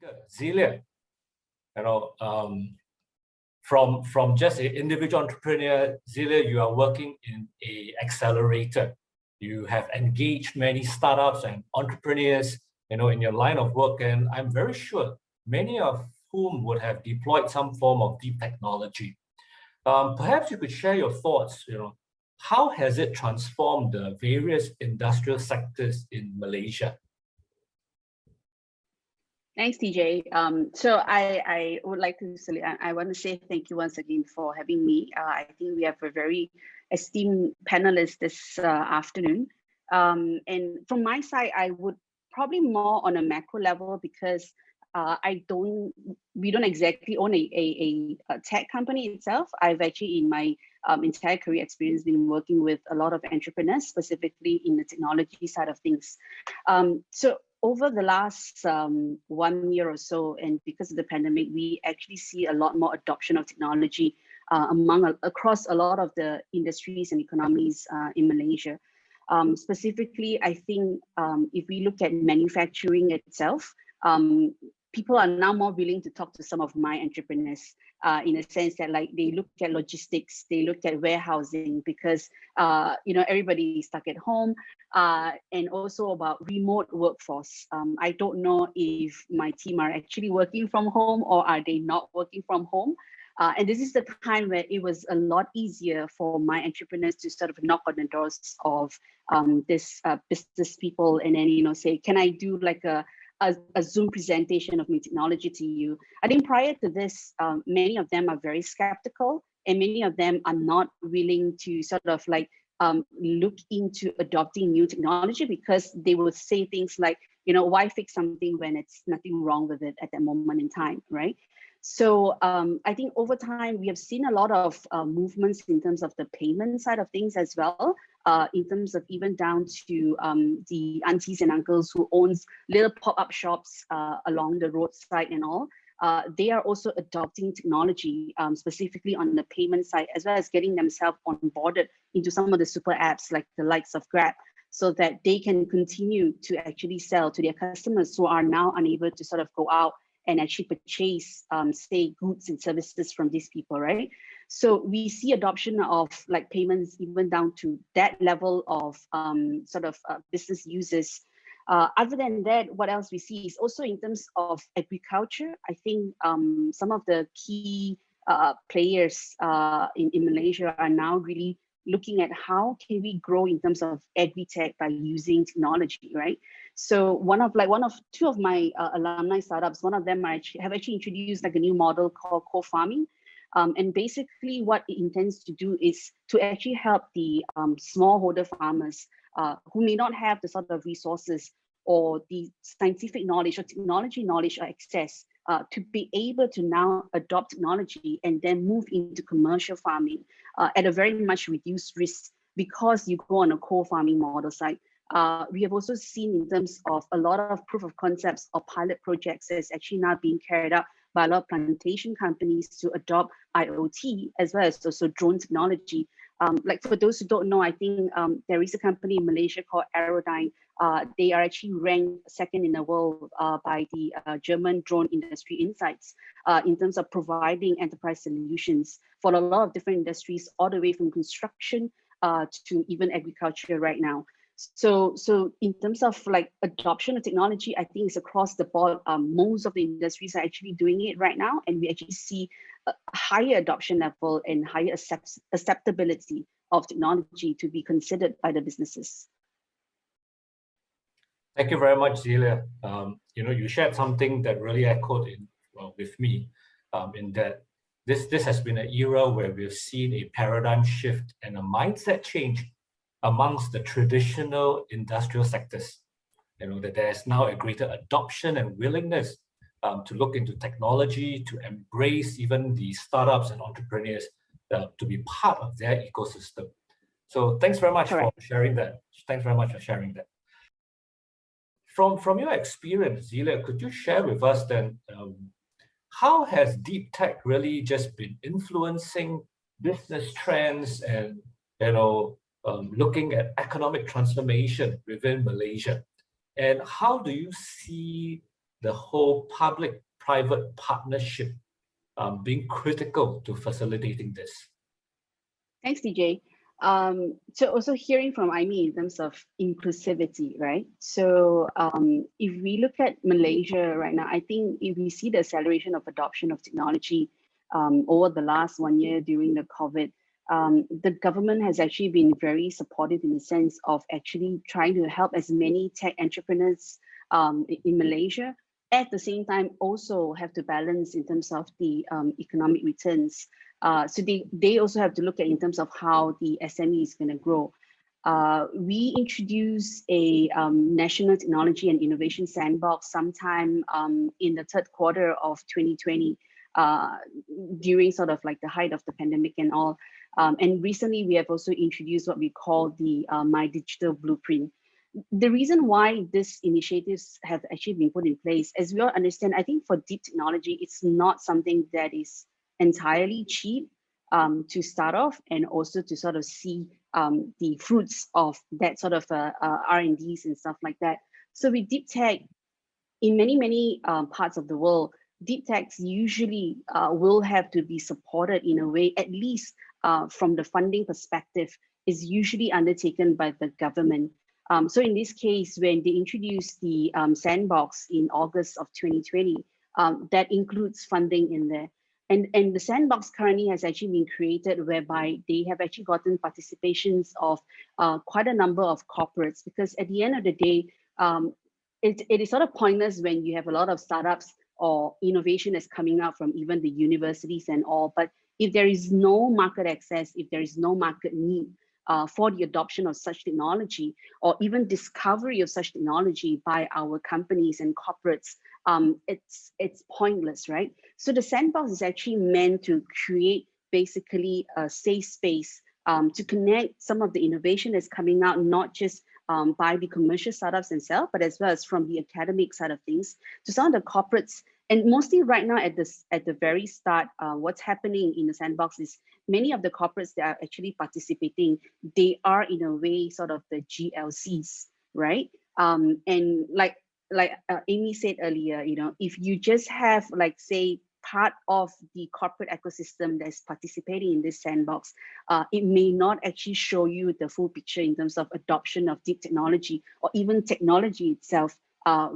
speaker, Xelia, from just an individual entrepreneur, Xelia, you are working in an accelerator. You have engaged many startups and entrepreneurs, in your line of work, and I'm very sure many of whom would have deployed some form of deep technology. Perhaps you could share your thoughts. How has it transformed the various industrial sectors in Malaysia? Thanks, TJ. So I would like to say, I want to say thank you once again for having me. I think we have a very esteemed panelist this afternoon. And from my side, I would probably more on a macro level because we don't exactly own a tech company itself. I've actually in my entire career experience been working with a lot of entrepreneurs, specifically in the technology side of things. So over the last 1 year or so, and because of the pandemic, we actually see a lot more adoption of technology across a lot of the industries and economies in Malaysia. Specifically, I think if we look at manufacturing itself, people are now more willing to talk to some of my entrepreneurs in a sense that they look at logistics, they look at warehousing because everybody is stuck at home, and also about remote workforce. I don't know if my team are actually working from home or are they not working from home. And this is the time where it was a lot easier for my entrepreneurs to sort of knock on the doors of this business people and then say, can I do like a Zoom presentation of my technology to you? I think prior to this, many of them are very skeptical, and many of them are not willing to sort of look into adopting new technology because they will say things like, why fix something when it's nothing wrong with it at that moment in time, right? So I think over time, we have seen a lot of movements in terms of the payment side of things as well, in terms of even down to the aunties and uncles who owns little pop-up shops along the roadside and all. They are also adopting technology, specifically on the payment side, as well as getting themselves onboarded into some of the super apps like the likes of Grab, so that they can continue to actually sell to their customers who are now unable to sort of go out and actually purchase, say, goods and services from these people, right? So we see adoption of payments even down to that level of business users. Other than that, what else we see is also in terms of agriculture. I think some of the key players in Malaysia are now really looking at how can we grow in terms of agri-tech by using technology, right? So two of my alumni startups, one of them have actually introduced a new model called co-farming. And basically what it intends to do is to actually help the smallholder farmers who may not have the sort of resources or the scientific knowledge or technology knowledge or access to be able to now adopt technology and then move into commercial farming at a very much reduced risk because you go on a co-farming model side. We have also seen in terms of a lot of proof of concepts or pilot projects that's actually now being carried out by a lot of plantation companies to adopt IoT as well as also drone technology. For those who don't know, I think there is a company in Malaysia called Aerodyne. They are actually ranked second in the world by the German Drone Industry Insights in terms of providing enterprise solutions for a lot of different industries, all the way from construction to even agriculture right now. So in terms of adoption of technology, I think it's across the board. Most of the industries are actually doing it right now, and we actually see a higher adoption level and higher acceptability of technology to be considered by the businesses. Thank you very much, Xelia. You shared something that really echoed with me, in that this has been an era where we've seen a paradigm shift and a mindset change amongst the traditional industrial sectors. That there is now a greater adoption and willingness to look into technology, to embrace even the startups and entrepreneurs to be part of their ecosystem. So thanks very much for sharing that. Thanks very much for sharing that. From your experience, Xelia, could you share with us then, how has deep tech really just been influencing business trends and looking at economic transformation within Malaysia? And how do you see the whole public-private partnership being critical to facilitating this? Thanks, DJ. So also hearing from Aimee in terms of inclusivity, right? So if we look at Malaysia right now, I think if we see the acceleration of adoption of technology over the last 1 year during the COVID, the government has actually been very supportive in the sense of actually trying to help as many tech entrepreneurs in Malaysia. At the same time, also have to balance in terms of the economic returns. So they also have to look at in terms of how the SME is going to grow. We introduced a national technology and innovation sandbox sometime in the third quarter of 2020, during sort of like the height of the pandemic and all. And recently we have also introduced what we call the My Digital Blueprint. The reason why these initiatives have actually been put in place, as we all understand, I think for deep technology, it's not something that is entirely cheap to start off, and also to sort of see the fruits of that sort of R&Ds and stuff like that. So with deep tech, in many parts of the world, deep techs usually will have to be supported in a way, at least from the funding perspective, is usually undertaken by the government. So in this case, when they introduced the sandbox in August of 2020, that includes funding in there. And the sandbox currently has actually been created whereby they have actually gotten participations of quite a number of corporates, because at the end of the day, it is sort of pointless when you have a lot of startups or innovation that's coming out from even the universities and all. But if there is no market access, if there is no market need for the adoption of such technology, or even discovery of such technology by our companies and corporates, it's pointless, right? So the sandbox is actually meant to create basically a safe space to connect some of the innovation that's coming out, not just by the commercial startups themselves, but as well as from the academic side of things to some of the corporates. And mostly right now at the very start, what's happening in the sandbox is many of the corporates that are actually participating, they are in a way sort of the GLCs, right? And like Aimee said earlier, you know, if you just have like say part of the corporate ecosystem that's participating in this sandbox, it may not actually show you the full picture in terms of adoption of deep technology or even technology itself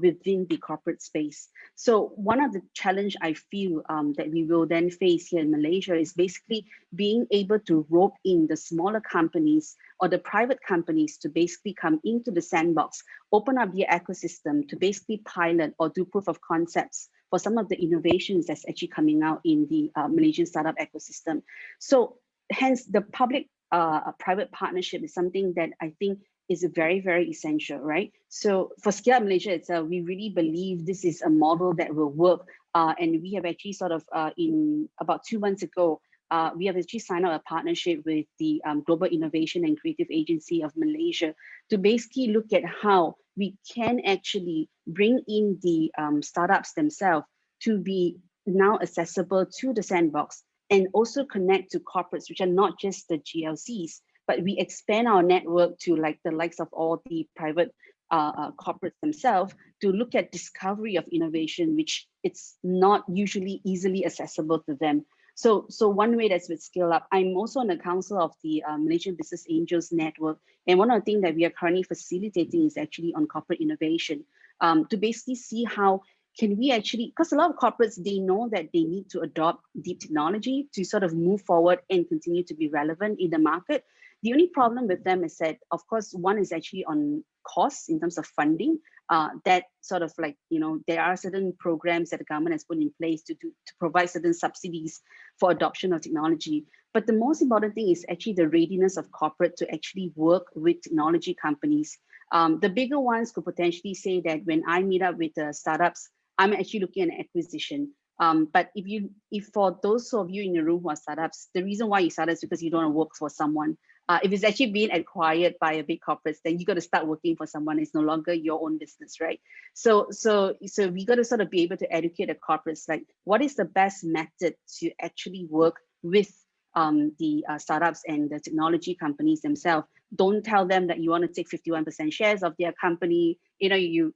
within the corporate space. So one of the challenge I feel that we will then face here in Malaysia is basically being able to rope in the smaller companies or the private companies to basically come into the sandbox, open up their ecosystem to basically pilot or do proof of concepts for some of the innovations that's actually coming out in the Malaysian startup ecosystem. So hence the public-private partnership is something that I think is very, very essential, right? So for ScaleUp Malaysia itself, we really believe this is a model that will work. And we have actually sort of in about 2 months ago, we have actually signed up a partnership with the Global Innovation and Creative Agency of Malaysia to basically look at how we can actually bring in the startups themselves to be now accessible to the sandbox, and also connect to corporates, which are not just the GLCs, but we expand our network to like the likes of all the private corporates themselves to look at discovery of innovation, which it's not usually easily accessible to them. So one way that's with ScaleUp. I'm also on the council of the Malaysian Business Angels Network. And one of the things that we are currently facilitating is actually on corporate innovation, to basically see how can we actually, because a lot of corporates, they know that they need to adopt deep technology to sort of move forward and continue to be relevant in the market. The only problem with them is that, of course, one is actually on costs in terms of funding. That sort of like, you know, there are certain programs that the government has put in place to provide certain subsidies for adoption of technology. But the most important thing is actually the readiness of corporate to actually work with technology companies. The bigger ones could potentially say that when I meet up with startups, I'm actually looking at acquisition. But if for those of you in the room who are startups, the reason why you started is because you don't want to work for someone. If it's actually being acquired by a big corporate, then you got to start working for someone. It's no longer your own business, right? So we got to sort of be able to educate the corporates, like what is the best method to actually work with the startups and the technology companies themselves, don't tell them that you want to take 51% shares of their company. They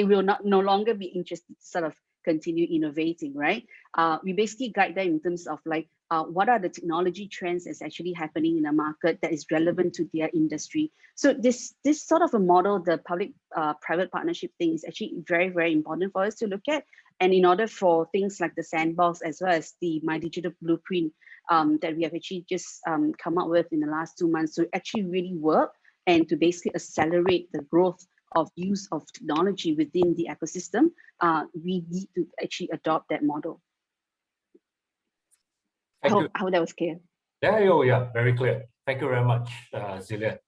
will no longer be interested to sort of continue innovating, right? We basically guide them in terms of like, what are the technology trends that's actually happening in the market that is relevant to their industry. So this sort of a model, the public-private partnership thing, is actually very, very important for us to look at. And in order for things like the sandbox as well as the My Digital Blueprint that we have actually just come up with in the last 2 months to actually really work and to basically accelerate the growth of use of technology within the ecosystem, we need to actually adopt that model. I hope that was clear. Yeah, very clear. Thank you very much, Xelia.